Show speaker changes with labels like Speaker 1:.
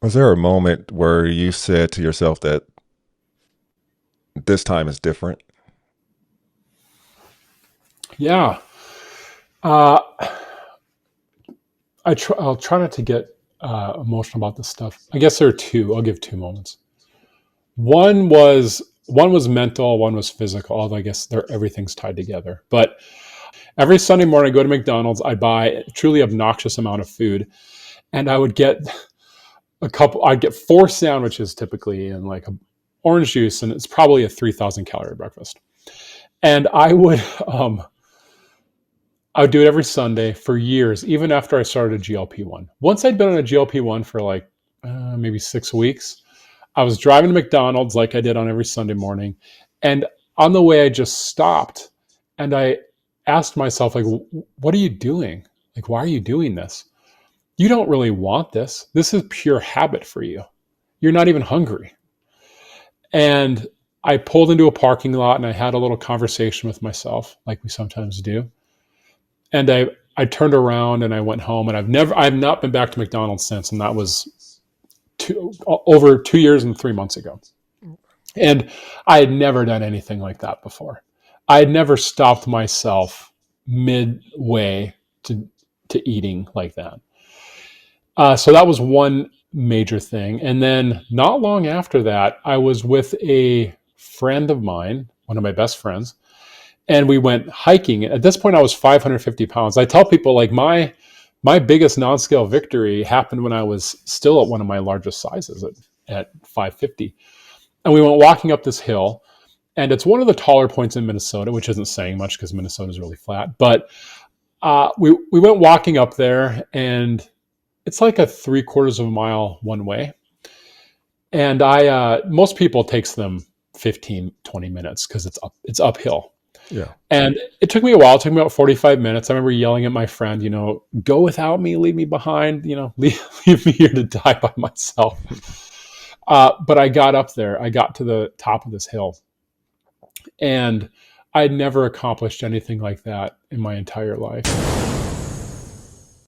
Speaker 1: Was there a moment where you said to yourself that this time is different?
Speaker 2: Yeah. I'll try not to get emotional about this stuff. I guess there are two. I'll give two moments. One was mental, one was physical. Although I guess everything's tied together. But every Sunday morning, I go to McDonald's. I buy a truly obnoxious amount of food, and I would get a couple. I'd get four sandwiches typically, and like a orange juice, and it's probably a 3,000 calorie breakfast. And I would do it every Sunday for years, even after I started a GLP-1. Once I'd been on a GLP-1 for like maybe 6 weeks, I was driving to McDonald's like I did on every Sunday morning. And on the way, I just stopped and I asked myself, like, what are you doing? Like, why are you doing this? You don't really want this. This is pure habit for you. You're not even hungry. And I pulled into a parking lot and I had a little conversation with myself, like we sometimes do. And I turned around and I went home and I've not been back to McDonald's since. And that was over 2 years and 3 months ago. And I had never done anything like that before. I had never stopped myself midway to eating like that. So that was one major thing. And then not long after that, I was with a friend of mine, one of my best friends, and we went hiking. At this point, I was 550 pounds. I tell people like my biggest non-scale victory happened when I was still at one of my largest sizes at 550. And we went walking up this hill, and it's one of the taller points in Minnesota, which isn't saying much because Minnesota is really flat. But we went walking up there, and it's like a 3/4 of a mile one way. And most people it takes them 15, 20 minutes because it's uphill.
Speaker 1: Yeah.
Speaker 2: And it took me a while. It took me about 45 minutes. I remember yelling at my friend, go without me, leave me behind, leave me here to die by myself. But I got up there. I got to the top of this hill. And I'd never accomplished anything like that in my entire life.